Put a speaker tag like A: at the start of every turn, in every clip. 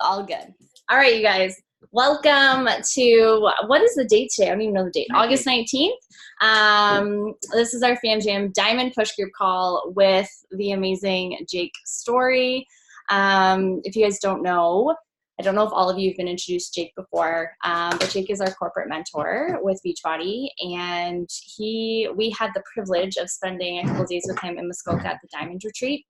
A: All good. All right, you guys. Welcome to, what is the date today? I don't even know the date. 19th. August 19th. This is our Fam Jam Diamond Push Group call with the amazing Jake Story. If you guys don't know, I don't know if all of you have been introduced to Jake before, but Jake is our corporate mentor with Beachbody, and we had the privilege of spending a couple of days with him in Muskoka at the Diamond Retreat.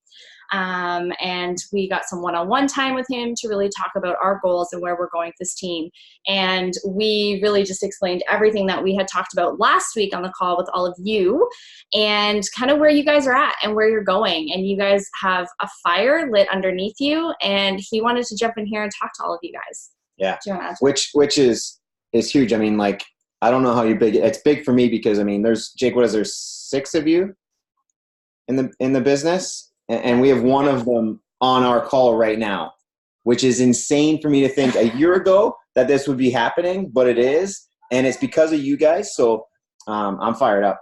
A: And we got some one-on-one time with him to really talk about our goals and where we're going with this team. And we really just explained everything that we had talked about last week on the call with all of you, and kind of where you guys are at and where you're going. And you guys have a fire lit underneath you, and he wanted to jump in here and talk to all of you guys.
B: Yeah. Which is huge. I mean, like, I don't know how big it's big for me, because I mean, there's Jake, what is there, 6 of you in the business? And we have one of them on our call right now, which is insane for me to think a year ago that this would be happening, but it is. And it's because of you guys. So I'm fired up.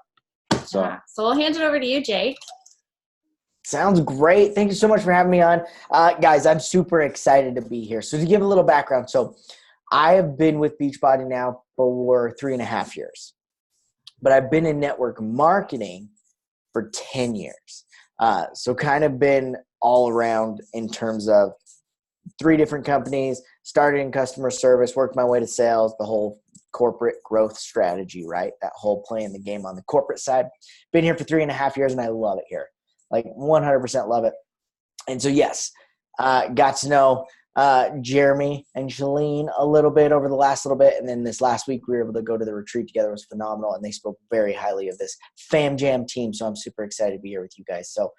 B: So
A: we'll hand it over to you, Jake.
C: Sounds great. Thank you so much for having me on. Guys, I'm super excited to be here. So to give a little background, so I have been with Beachbody now for 3.5 years, but I've been in network marketing for 10 years. So kind of been all around in terms of 3 different companies, started in customer service, worked my way to sales, the whole corporate growth strategy, right? That whole playing the game on the corporate side. Been here for 3.5 years, and I love it here. Like 100% love it. And so, yes, got to know Jeremy and Shalene a little bit over the last little bit. And then this last week, we were able to go to the retreat together. It was phenomenal. And they spoke very highly of this Fam Jam team. So I'm super excited to be here with you guys. So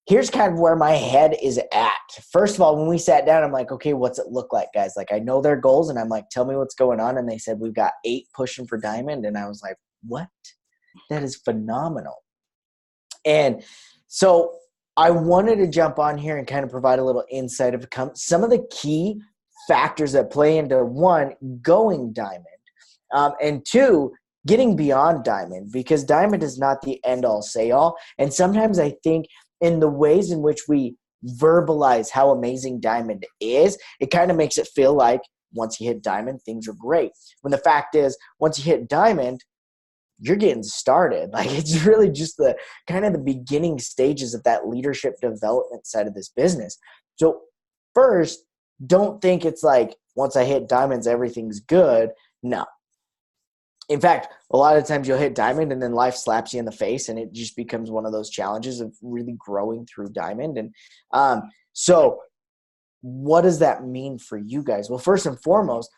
C: here's kind of where my head is at. First of all, when we sat down, I'm like, okay, what's it look like, guys? Like, I know their goals, and I'm like, tell me what's going on. And they said, we've got 8 pushing for Diamond. And I was like, what? That is phenomenal. And so I wanted to jump on here and kind of provide a little insight of some of the key factors that play into, 1, going Diamond, and 2, getting beyond Diamond, because Diamond is not the end-all, say-all. And sometimes I think in the ways in which we verbalize how amazing Diamond is, it kind of makes it feel like once you hit Diamond, things are great. When the fact is, once you hit Diamond, you're getting started. Like, it's really just the kind of the beginning stages of that leadership development side of this business. So first, don't think it's like, once I hit diamonds, everything's good. No. In fact, a lot of times you'll hit diamond and then life slaps you in the face, and it just becomes one of those challenges of really growing through diamond. And so what does that mean for you guys? Well, first and foremost,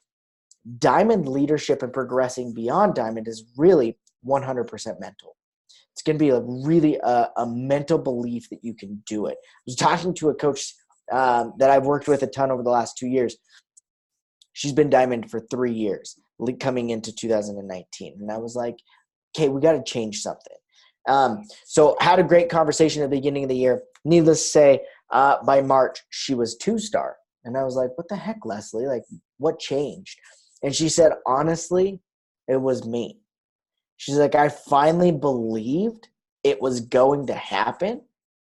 C: diamond leadership and progressing beyond diamond is really 100% mental. It's going to be a mental belief that you can do it. I was talking to a coach that I've worked with a ton over the last 2 years. She's been diamond for 3 years, coming into 2019. And I was like, okay, we got to change something. So had a great conversation at the beginning of the year. Needless to say, by March, she was 2-star. And I was like, what the heck, Leslie? Like, what changed? And she said, honestly, it was me. She's like, I finally believed it was going to happen,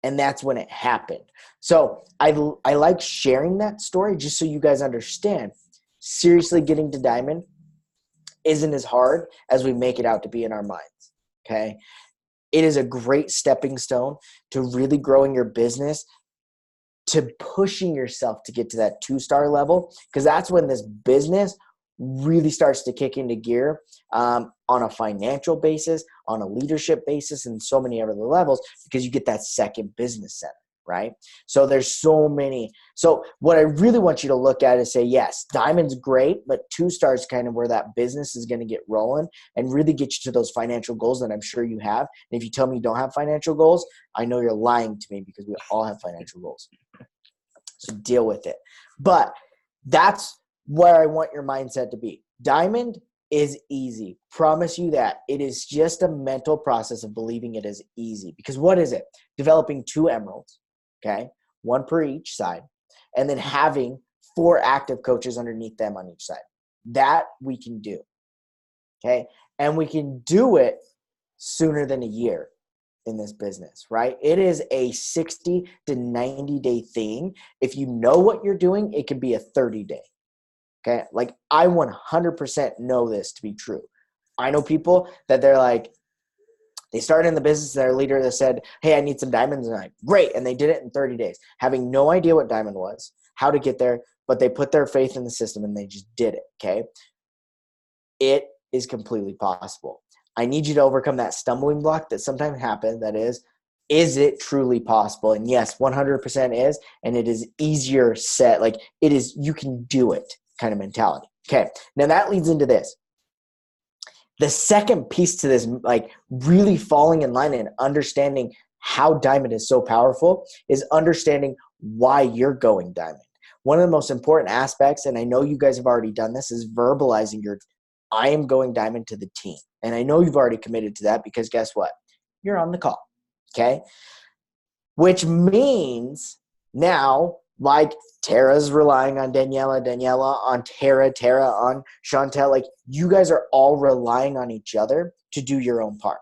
C: and that's when it happened. So I like sharing that story just so you guys understand. Seriously, getting to diamond isn't as hard as we make it out to be in our minds, okay? It is a great stepping stone to really growing your business, to pushing yourself to get to that 2-star level, because that's when this business really starts to kick into gear on a financial basis, on a leadership basis, and so many other levels, because you get that second business center, right? So there's so many. So what I really want you to look at is say, yes, diamond's great, but 2-star is kind of where that business is going to get rolling and really get you to those financial goals that I'm sure you have. And if you tell me you don't have financial goals, I know you're lying to me, because we all have financial goals. So deal with it. But that's where I want your mindset to be. Diamond is easy. Promise you that. It is just a mental process of believing it is easy. Because what is it? Developing 2 emeralds, okay? 1 per each side. And then having 4 active coaches underneath them on each side. That we can do, okay? And we can do it sooner than a year. in this business, right? It is a 60 to 90 day thing. If you know what you're doing, it could be a 30-day. Okay. Like I 100% know this to be true. I know people that they're like, they started in the business, their leader that said, hey, I need some diamonds. And I'm like, great. And they did it in 30 days, having no idea what diamond was, how to get there, but they put their faith in the system and they just did it. Okay. It is completely possible. I need you to overcome that stumbling block that sometimes happens. That is it truly possible? And yes, 100% is. And it is easier said, like it is, you can do it kind of mentality. Okay. Now that leads into this. The second piece to this, like really falling in line and understanding how diamond is so powerful, is understanding why you're going diamond. One of the most important aspects, and I know you guys have already done this, is verbalizing your I am going diamond to the team. And I know you've already committed to that because guess what? You're on the call. Okay. Which means now, like Tara's relying on Daniela on Tara on Chantel, like you guys are all relying on each other to do your own part.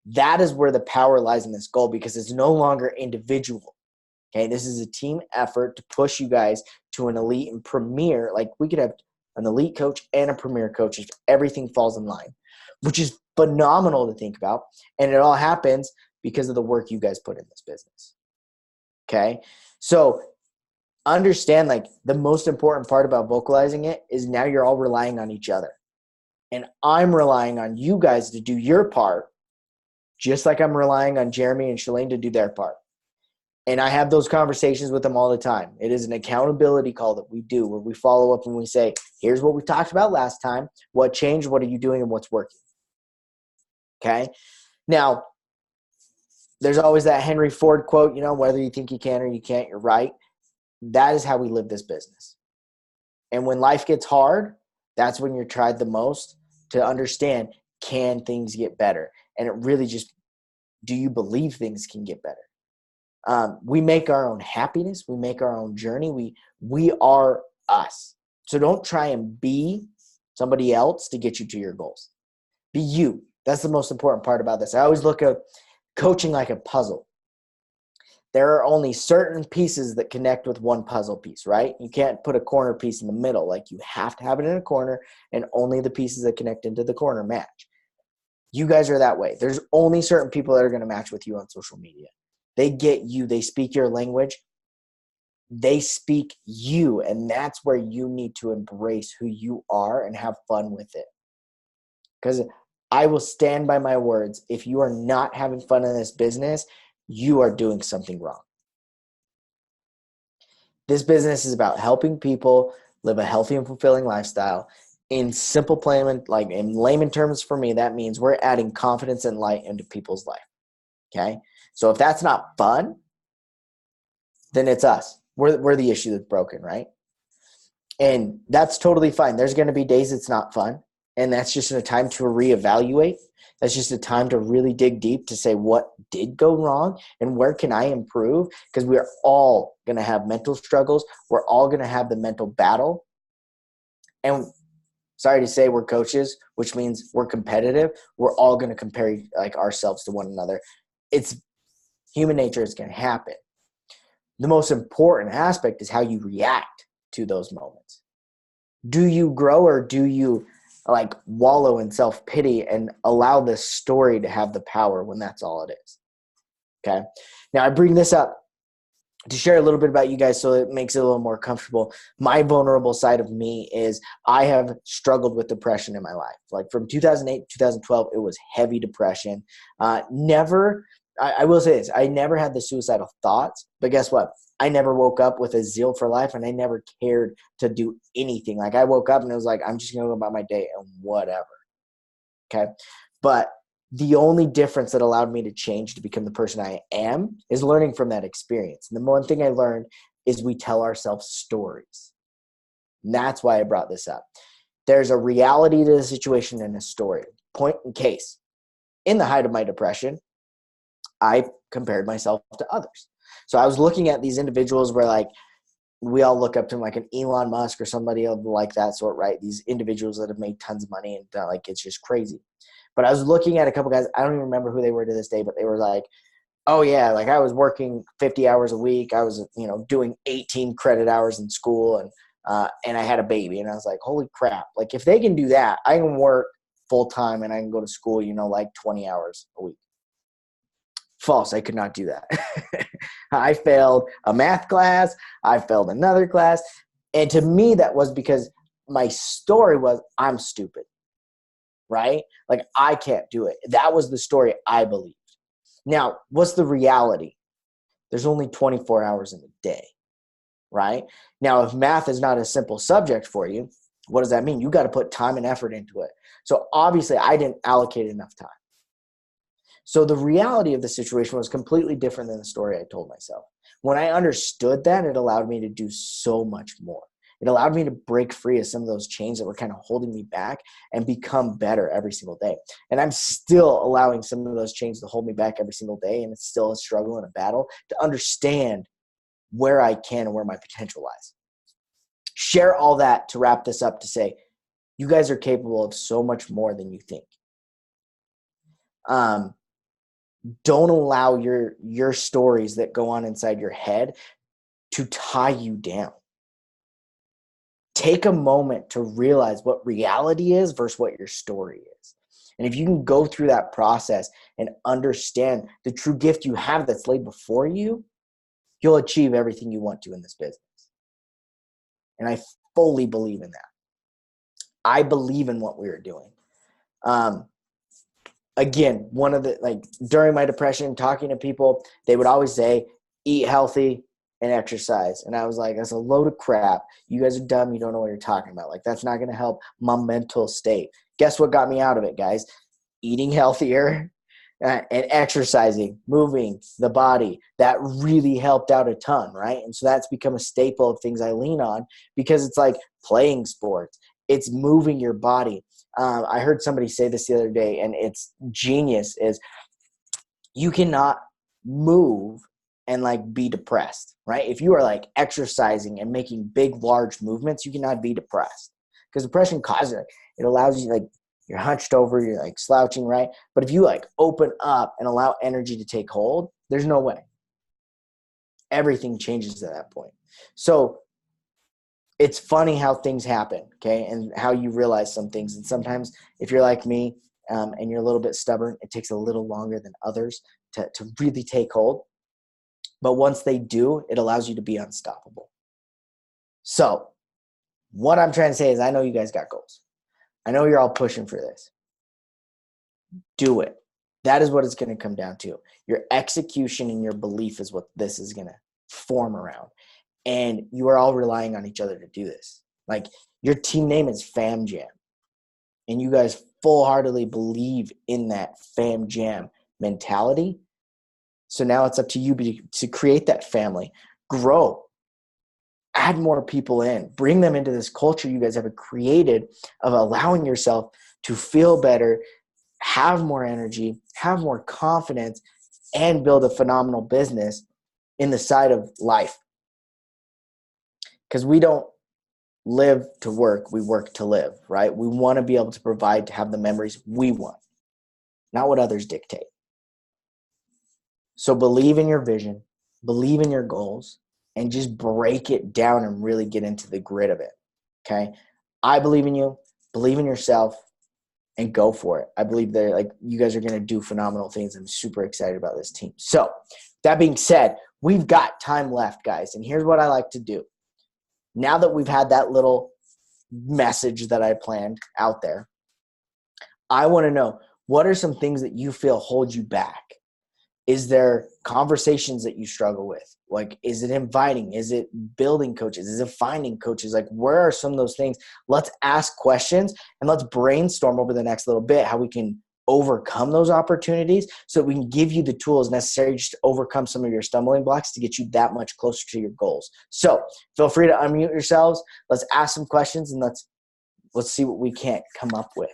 C: That is where the power lies in this goal because it's no longer individual. Okay. This is a team effort to push you guys to an elite and premier. Like we could have an elite coach and a premier coach if everything falls in line, which is phenomenal to think about. And it all happens because of the work you guys put in this business. Okay. So understand like the most important part about vocalizing it is now you're all relying on each other. And I'm relying on you guys to do your part, just like I'm relying on Jeremy and Shalane to do their part. And I have those conversations with them all the time. It is an accountability call that we do where we follow up and we say, here's what we talked about last time. What changed? What are you doing? And what's working? Okay. Now, there's always that Henry Ford quote, whether you think you can or you can't, you're right. That is how we live this business. And when life gets hard, that's when you're tried the most to understand, can things get better? And it really just, do you believe things can get better? We make our own happiness. We make our own journey. We are us. So don't try and be somebody else to get you to your goals. Be you. That's the most important part about this. I always look at coaching like a puzzle. There are only certain pieces that connect with one puzzle piece, right? You can't put a corner piece in the middle. Like you have to have it in a corner and only the pieces that connect into the corner match. You guys are that way. There's only certain people that are going to match with you on social media. They get you. They speak your language. They speak you. And that's where you need to embrace who you are and have fun with it. Because I will stand by my words. If you are not having fun in this business, you are doing something wrong. This business is about helping people live a healthy and fulfilling lifestyle. In simple plain, like in layman terms for me, that means we're adding confidence and light into people's life. Okay? So if that's not fun, then it's us. We're the issue that's broken, right? And that's totally fine. There's going to be days it's not fun. And that's just a time to reevaluate. That's just a time to really dig deep to say what did go wrong and where can I improve? Because we're all going to have mental struggles. We're all going to have the mental battle. And sorry to say we're coaches, which means we're competitive. We're all going to compare like ourselves to one another. It's human nature. It's going to happen. The most important aspect is how you react to those moments. Do you grow or do you like wallow in self-pity and allow this story to have the power when that's all it is? Okay. Now I bring this up to share a little bit about you guys so it makes it a little more comfortable. My vulnerable side of me is I have struggled with depression in my life. Like from 2008 to 2012, it was heavy depression. I will say this, I never had the suicidal thoughts, but guess what? I never woke up with a zeal for life and I never cared to do anything. Like I woke up and it was like, I'm just going to go about my day and whatever. Okay. But the only difference that allowed me to change to become the person I am is learning from that experience. And the one thing I learned is we tell ourselves stories. And that's why I brought this up. There's a reality to the situation and a story. Point in case. In the height of my depression, I compared myself to others. So I was looking at these individuals where like we all look up to like an Elon Musk or somebody like that sort, right? These individuals that have made tons of money and like it's just crazy. But I was looking at a couple guys, I don't even remember who they were to this day, but they were like, oh yeah, like I was working 50 hours a week. I was, doing 18 credit hours in school and I had a baby. And I was like, holy crap. Like if they can do that, I can work full time and I can go to school, like 20 hours a week. False. I could not do that. I failed a math class. I failed another class. And to me, that was because my story was, I'm stupid, right? Like I can't do it. That was the story I believed. Now, what's the reality? There's only 24 hours in a day, right? Now, if math is not a simple subject for you, what does that mean? You got to put time and effort into it. So obviously, I didn't allocate enough time. So the reality of the situation was completely different than the story I told myself. When I understood that, it allowed me to do so much more. It allowed me to break free of some of those chains that were kind of holding me back and become better every single day. And I'm still allowing some of those chains to hold me back every single day. And it's still a struggle and a battle to understand where I can and where my potential lies. Share all that to wrap this up to say, you guys are capable of so much more than you think. Don't allow your stories that go on inside your head to tie you down. Take a moment to realize what reality is versus what your story is. And if you can go through that process and understand the true gift you have that's laid before you, you'll achieve everything you want to in this business. And I fully believe in that. I believe in what we are doing. Again, during my depression, talking to people, they would always say, eat healthy and exercise. And I was like, that's a load of crap. You guys are dumb. You don't know what you're talking about. Like, that's not going to help my mental state. Guess what got me out of it, guys? Eating healthier and exercising, moving the body. That really helped out a ton, right? And so that's become a staple of things I lean on because it's like playing sports. It's moving your body. I heard somebody say this the other day, and it's genius, is you cannot move and like be depressed, right? If you are like exercising and making big, large movements, you cannot be depressed because depression causes it allows you like you're hunched over, you're like slouching, right? But if you like open up and allow energy to take hold, there's no way. Everything changes at that point. So it's funny how things happen, okay? And how you realize some things. And sometimes if you're like me and you're a little bit stubborn, it takes a little longer than others to really take hold. But once they do, it allows you to be unstoppable. So what I'm trying to say is I know you guys got goals. I know you're all pushing for this. Do it. That is what it's going to come down to. Your execution and your belief is what this is going to form around. And you are all relying on each other to do this. Like your team name is Fam Jam. And you guys full-heartedly believe in that Fam Jam mentality. So now it's up to you to create that family, grow, add more people in, bring them into this culture you guys have created of allowing yourself to feel better, have more energy, have more confidence, and build a phenomenal business in the side of life. Because we don't live to work, we work to live, right? We want to be able to provide, to have the memories we want, not what others dictate. So believe in your vision, believe in your goals, and just break it down and really get into the grit of it, okay? I believe in you, believe in yourself, and go for it. I believe that you guys are going to do phenomenal things. I'm super excited about this team. So that being said, we've got time left, guys, and here's what I like to do. Now that we've had that little message that I planned out there, I want to know, what are some things that you feel hold you back? Is there conversations that you struggle with? Like, is it inviting? Is it building coaches? Is it finding coaches? Like, where are some of those things? Let's ask questions and let's brainstorm over the next little bit how we can overcome those opportunities so that we can give you the tools necessary just to overcome some of your stumbling blocks to get you that much closer to your goals. So feel free to unmute yourselves. Let's ask some questions and let's see what we can come up with.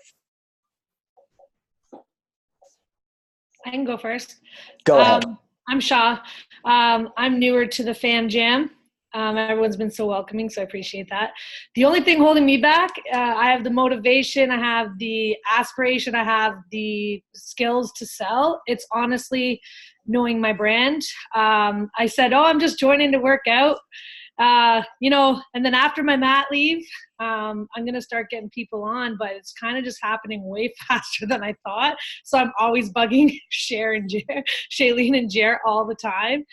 D: I can go first.
C: Go ahead.
D: I'm Shaw. I'm newer to the Fam Jam. Everyone's been so welcoming, so I appreciate that. The only thing holding me back, I have the motivation, I have the aspiration, I have the skills to sell. It's honestly knowing my brand. I said, I'm just joining to work out. And then after my mat leave, I'm going to start getting people on, but it's kind of just happening way faster than I thought. So I'm always bugging Shailene and Jer all the time.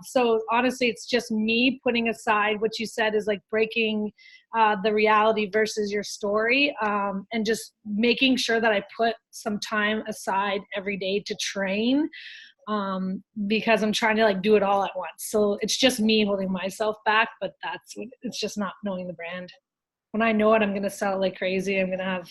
D: So honestly, it's just me putting aside what you said is like breaking the reality versus your story, and just making sure that I put some time aside every day to train. Because I'm trying to like do it all at once. So it's just me holding myself back, but it's just not knowing the brand. When I know it, I'm going to sell like crazy. I'm going to have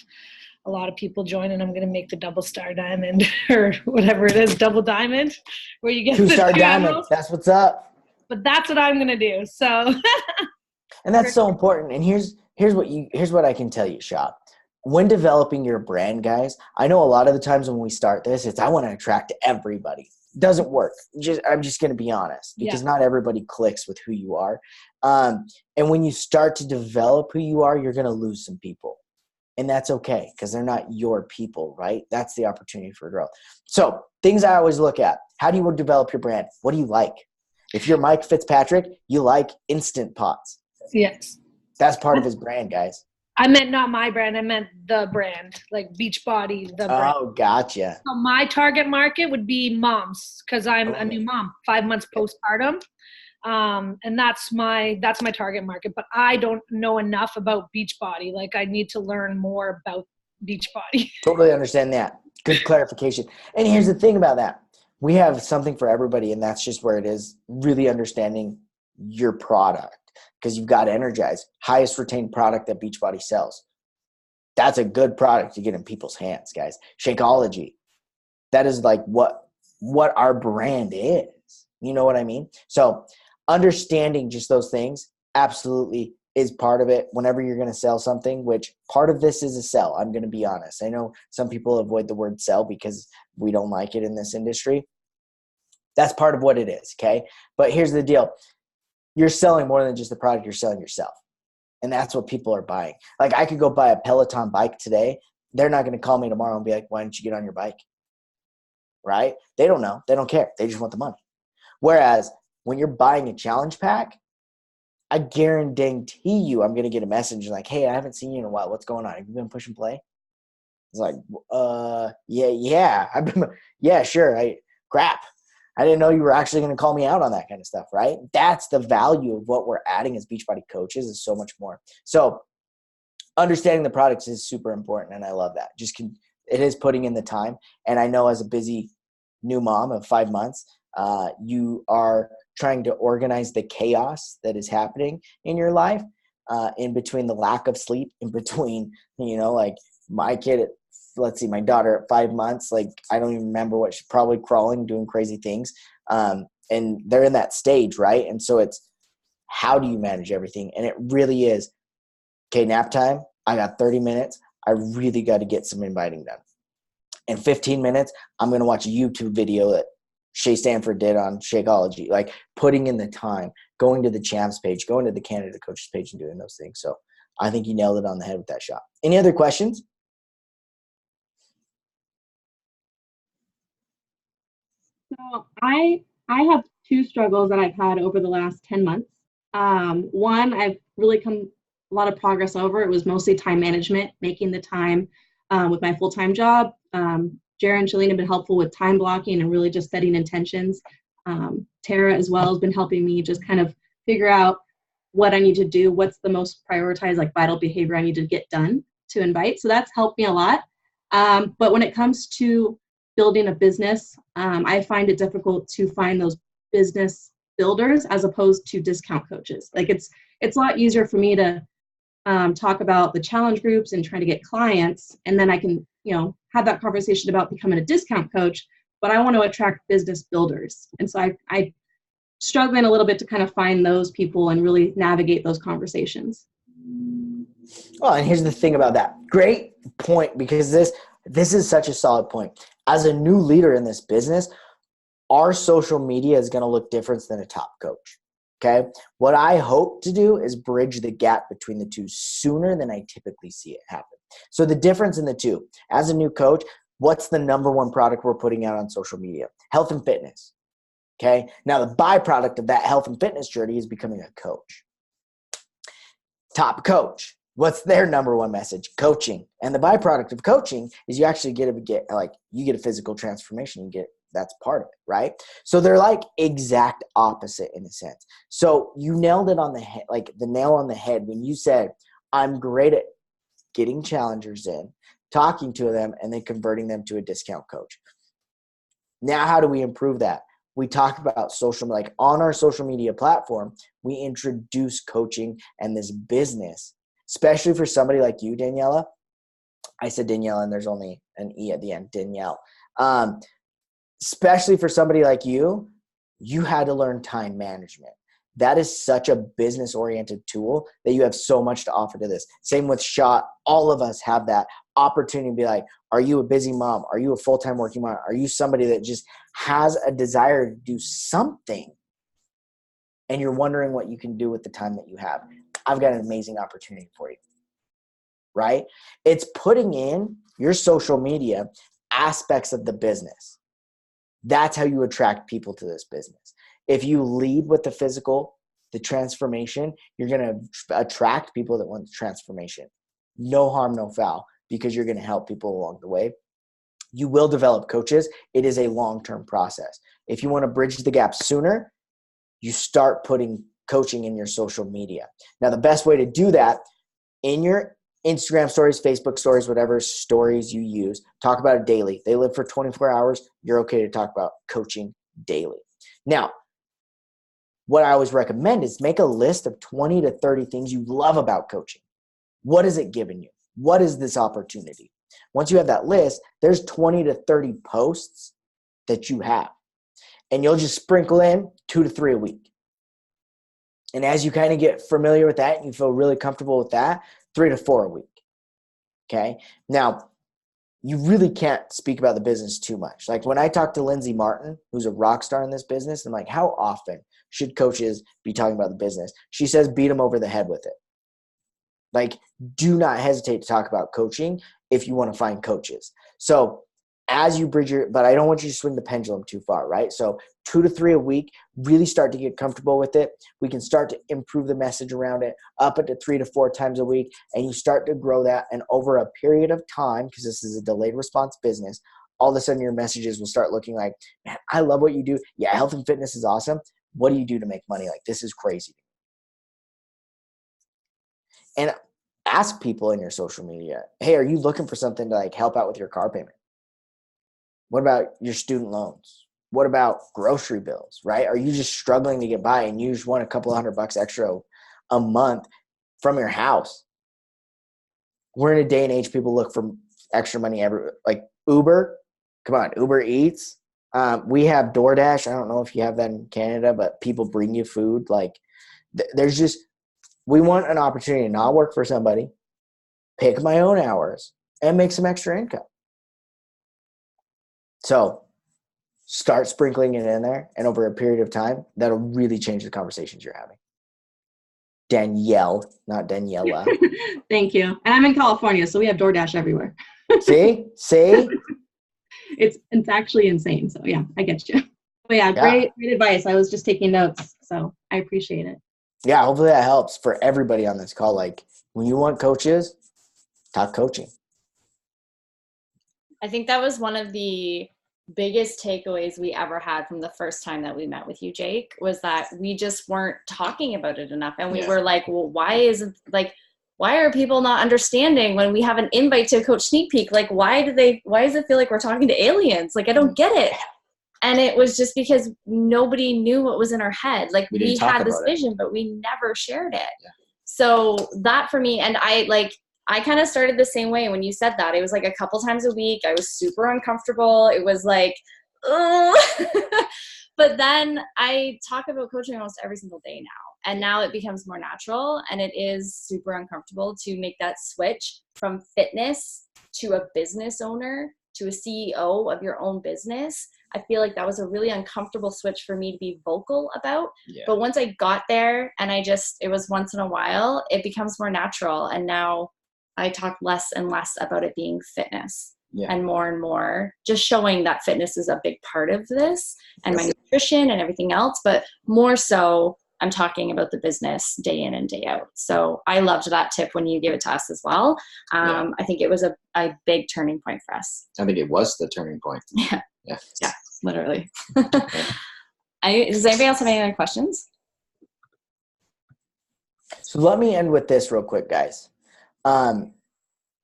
D: a lot of people join, and I'm going to make the double star diamond or whatever it is, double diamond, where you get
C: 2-star
D: the
C: diamond.
D: emeralds.
C: That's what's up.
D: But that's what I'm going to do. So,
C: and that's so important. And here's what I can tell you, Shop. When developing your brand, guys, I know a lot of the times when we start this, I want to attract everybody. Doesn't work. I'm just going to be honest, because not everybody clicks with who you are. And when you start to develop who you are, you're going to lose some people. And that's okay, because they're not your people, right? That's the opportunity for growth. So things I always look at: how do you develop your brand? What do you like? If you're Mike Fitzpatrick, you like Instant Pots.
D: yes.
C: That's part of his brand, guys.
D: I meant not my brand. I meant the brand, like Beachbody, the brand.
C: Oh, gotcha.
D: So my target market would be moms, because I'm a new mom, 5 months postpartum. And that's my target market. But I don't know enough about Beachbody. Like, I need to learn more about Beachbody.
C: Totally understand that. Good clarification. And here's the thing about that. We have something for everybody, and that's just where it is, really understanding your product. Because you've got Energize, highest retained product that Beachbody sells. That's a good product to get in people's hands, guys. Shakeology, that is like what our brand is. You know what I mean? So understanding just those things absolutely is part of it whenever you're going to sell something, which part of this is a sell. I'm going to be honest. I know some people avoid the word sell because we don't like it in this industry. That's part of what it is, okay? But here's the deal. You're selling more than just the product. You're selling yourself. And that's what people are buying. Like, I could go buy a Peloton bike today. They're not going to call me tomorrow and be like, why don't you get on your bike? Right? They don't know. They don't care. They just want the money. Whereas when you're buying a challenge pack, I guarantee you I'm going to get a message like, hey, I haven't seen you in a while. What's going on? Have you been push and play? It's like, yeah. I've been, yeah, sure. Crap. I didn't know you were actually going to call me out on that kind of stuff, right? That's the value of what we're adding as Beachbody coaches, is so much more. So understanding the products is super important, and I love that. It is putting in the time. And I know as a busy new mom of 5 months, you are trying to organize the chaos that is happening in your life, in between the lack of sleep, in between, like my kid my daughter at 5 months, like I don't even remember what, she's probably crawling, doing crazy things. And they're in that stage, right? And so it's, how do you manage everything? And it really is, okay, nap time, I got 30 minutes. I really got to get some inviting done. In 15 minutes, I'm going to watch a YouTube video that Shay Stanford did on Shakeology, like putting in the time, going to the champs page, going to the Canada coaches page and doing those things. So I think you nailed it on the head with that shot. Any other questions?
E: So I have two struggles that I've had over the last 10 months. One, I've really come a lot of progress over. It was mostly time management, making the time with my full-time job. Jared and Shailene have been helpful with time blocking and really just setting intentions. Tara as well has been helping me just kind of figure out what I need to do, what's the most prioritized, like vital behavior I need to get done to invite. So that's helped me a lot. But when it comes to building a business, I find it difficult to find those business builders as opposed to discount coaches. Like it's a lot easier for me to talk about the challenge groups and trying to get clients, and then I can, have that conversation about becoming a discount coach, but I want to attract business builders. And so I struggling a little bit to kind of find those people and really navigate those conversations.
C: Oh, and here's the thing about that. Great point, because this is such a solid point. As a new leader in this business, our social media is going to look different than a top coach. Okay. What I hope to do is bridge the gap between the two sooner than I typically see it happen. So the difference in the two, as a new coach, what's the number one product we're putting out on social media? Health and fitness. Okay. Now the byproduct of that health and fitness journey is becoming a coach. Top coach. What's their number one message? Coaching. And the byproduct of coaching is you actually get a physical transformation. That's part of it, right? So they're like exact opposite in a sense. So you nailed it on the head, like the nail on the head when you said, I'm great at getting challengers in, talking to them, and then converting them to a discount coach. Now, how do we improve that? We talk about like on our social media platform, we introduce coaching and this business, especially for somebody like you, Daniela. I said Daniela and there's only an E at the end, Danielle. Especially for somebody like you, you had to learn time management. That is such a business-oriented tool that you have so much to offer to this. Same with Shot. All of us have that opportunity to be like, are you a busy mom? Are you a full-time working mom? Are you somebody that just has a desire to do something and you're wondering what you can do with the time that you have? I've got an amazing opportunity for you, right? It's putting in your social media aspects of the business. That's how you attract people to this business. If you lead with the physical, the transformation, you're going to attract people that want the transformation. No harm, no foul, because you're going to help people along the way. You will develop coaches. It is a long-term process. If you want to bridge the gap sooner, you start putting coaching in your social media. Now, the best way to do that, in your Instagram stories, Facebook stories, whatever stories you use, talk about it daily. They live for 24 hours. You're okay to talk about coaching daily. Now, what I always recommend is make a list of 20 to 30 things you love about coaching. What has it given you? What is this opportunity? Once you have that list, there's 20 to 30 posts that you have. And you'll just sprinkle in 2 to 3 a week. And as you kind of get familiar with that and you feel really comfortable with that, 3 to 4 a week. Okay. Now, you really can't speak about the business too much. Like when I talk to Lindsay Martin, who's a rock star in this business, I'm like, how often should coaches be talking about the business? She says, beat them over the head with it. Like, do not hesitate to talk about coaching if you want to find coaches. So as you bridge but I don't want you to swing the pendulum too far, right? So 2 to 3 a week, really start to get comfortable with it. We can start to improve the message around it, up it to 3 to 4 times a week, and you start to grow that. And over a period of time, because this is a delayed response business, all of a sudden your messages will start looking like, man, I love what you do. Yeah, health and fitness is awesome. What do you do to make money? Like, this is crazy. And ask people in your social media, hey, are you looking for something to like help out with your car payment? What about your student loans? What about grocery bills, right? Are you just struggling to get by and you just want a couple $100 extra a month from your house? We're in a day and age people look for extra money like Uber. Come on, Uber Eats. We have DoorDash. I don't know if you have that in Canada, but people bring you food. Like there's just, we want an opportunity to not work for somebody, pick my own hours, and make some extra income. So start sprinkling it in there, and over a period of time, that'll really change the conversations you're having. Danielle, not Daniela.
E: Thank you. And I'm in California, so we have DoorDash everywhere.
C: See?
E: It's actually insane. So yeah, I get you. But yeah, great advice. I was just taking notes, so I appreciate it.
C: Yeah, hopefully that helps for everybody on this call. Like when you want coaches, talk coaching.
A: I think that was one of the biggest takeaways we ever had from the first time that we met with you, Jake, was that we just weren't talking about it enough. And we were like, well, why are people not understanding when we have an invite to a coach sneak peek? Like, why does it feel like we're talking to aliens? Like, I don't get it. And it was just because nobody knew what was in our head. Like we had this vision, but we never shared it. Yeah. So that for me, and I kind of started the same way when you said that. It was like a couple times a week. I was super uncomfortable. It was like, oh. But then I talk about coaching almost every single day now. And now it becomes more natural, and it is super uncomfortable to make that switch from fitness to a business owner to a CEO of your own business, I feel like that was a really uncomfortable switch for me to be vocal about.
B: Yeah.
A: But once I got there and it was once in a while, it becomes more natural. And now I talk less and less about it being fitness.
B: Yeah.
A: And more just showing that fitness is a big part of this and my nutrition and everything else, but more so I'm talking about the business day in and day out. So I loved that tip when you gave it to us as well. I think it was a big turning point for us.
B: I think it was the turning point.
A: Yeah.
B: Yeah.
A: Literally. Does anybody else have any other questions?
C: So let me end with this real quick, guys.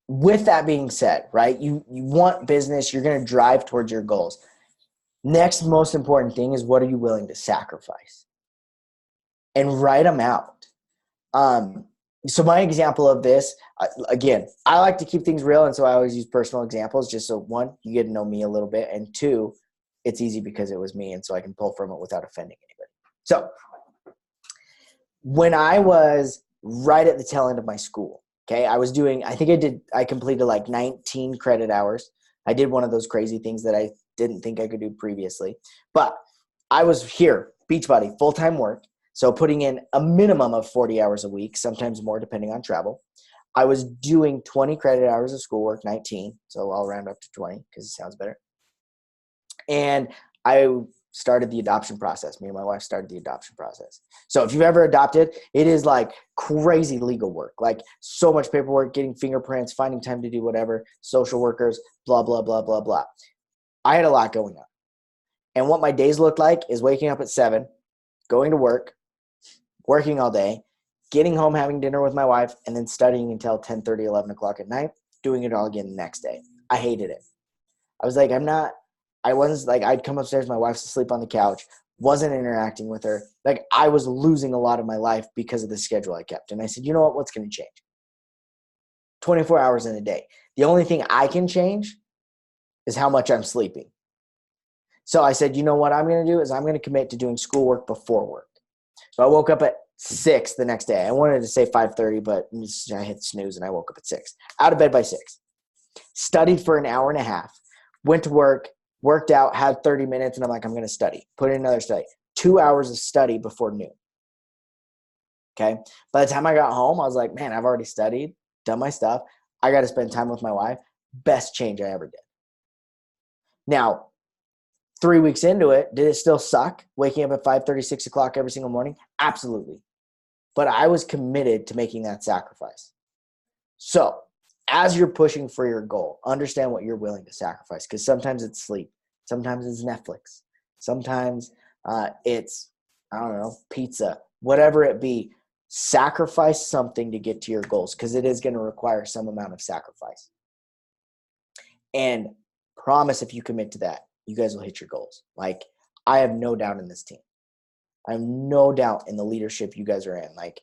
C: With that being said, right, you want business, you're going to drive towards your goals. Next most important thing is, what are you willing to sacrifice? And write them out. So my example of this, again, I like to keep things real, and so I always use personal examples just so, one, you get to know me a little bit, and two, it's easy because it was me, and so I can pull from it without offending anybody. So when I was right at the tail end of my school, okay, I completed like 19 credit hours. I did one of those crazy things that I didn't think I could do previously, but I was here, Beachbody, full-time work. So putting in a minimum of 40 hours a week, sometimes more depending on travel. I was doing 20 credit hours of schoolwork, 19. So I'll round up to 20 because it sounds better. And I started the adoption process. Me and my wife started the adoption process. So if you've ever adopted, it is like crazy legal work, like so much paperwork, getting fingerprints, finding time to do whatever, social workers, blah, blah, blah, blah, blah. I had a lot going on. And what my days looked like is waking up at 7, going to work, working all day, getting home, having dinner with my wife, and then studying until 10:30, 11 o'clock at night, doing it all again the next day. I hated it. I was like, I'd come upstairs, my wife's asleep on the couch, wasn't interacting with her. Like, I was losing a lot of my life because of the schedule I kept. And I said, you know what, what's going to change? 24 hours in a day. The only thing I can change is how much I'm sleeping. So I said, you know what I'm going to do is I'm going to commit to doing schoolwork before work. So I woke up at 6 the next day. I wanted to say 5:30, but I hit snooze and I woke up at 6. Out of bed by 6. Studied for an hour and a half. Went to work, worked out, had 30 minutes, and I'm like, I'm going to study. Put in another study. 2 hours of study before noon. Okay? By the time I got home, I was like, man, I've already studied, done my stuff. I got to spend time with my wife. Best change I ever did. Now, 3 weeks into it, did it still suck waking up at 5:30, 6 o'clock every single morning? Absolutely. But I was committed to making that sacrifice. So as you're pushing for your goal, understand what you're willing to sacrifice, because sometimes it's sleep. Sometimes it's Netflix. Sometimes it's, I don't know, pizza, whatever it be. Sacrifice something to get to your goals, because it is going to require some amount of sacrifice. And promise, if you commit to that, you guys will hit your goals. Like, I have no doubt in this team. I have no doubt in the leadership you guys are in. Like,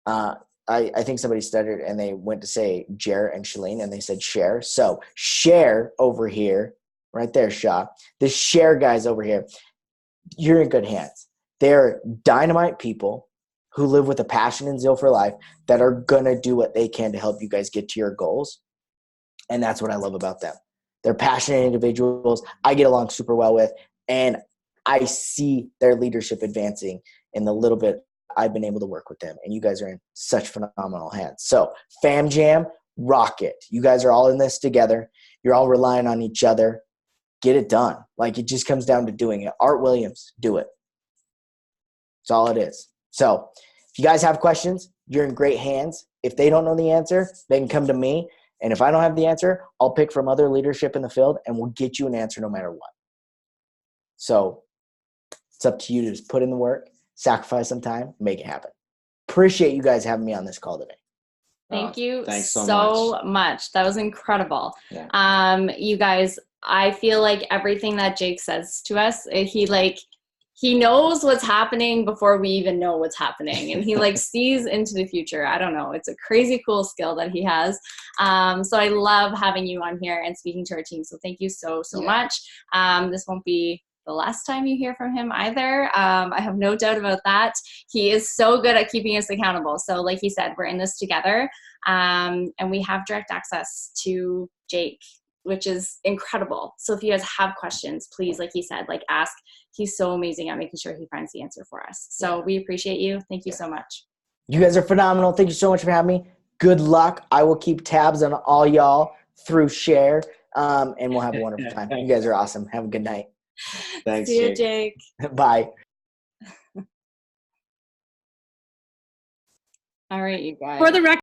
C: I think somebody stuttered and they went to say Jer and Shalene and they said Share. So Share over here, right there, Shaw. The Share guys over here, you're in good hands. They're dynamite people who live with a passion and zeal for life that are going to do what they can to help you guys get to your goals. And that's what I love about them. They're passionate individuals I get along super well with, and I see their leadership advancing in the little bit I've been able to work with them, and you guys are in such phenomenal hands. So, Fam Jam, rock it. You guys are all in this together. You're all relying on each other. Get it done. Like, it just comes down to doing it. Art Williams, do it. That's all it is. So, if you guys have questions, you're in great hands. If they don't know the answer, they can come to me. And if I don't have the answer, I'll pick from other leadership in the field, and we'll get you an answer no matter what. So it's up to you to just put in the work, sacrifice some time, make it happen. Appreciate you guys having me on this call today.
A: Thank you
B: Thanks
A: so much. That was incredible.
B: Yeah.
A: You guys, I feel like everything that Jake says to us, he knows what's happening before we even know what's happening. And he sees into the future. I don't know. It's a crazy cool skill that he has. So I love having you on here and speaking to our team. So thank you so much. This won't be the last time you hear from him either. I have no doubt about that. He is so good at keeping us accountable. So like he said, we're in this together. And we have direct access to Jake which is incredible. So if you guys have questions, please, like he said, like ask. He's so amazing at making sure he finds the answer for us. So we appreciate you. Thank you so much.
C: You guys are phenomenal. Thank you so much for having me. Good luck. I will keep tabs on all y'all through Share, and we'll have a wonderful time. You guys are awesome. Have a good night.
B: Thanks,
A: See you,
B: Jake.
A: Jake.
C: Bye.
A: All right, you guys.
D: For the record.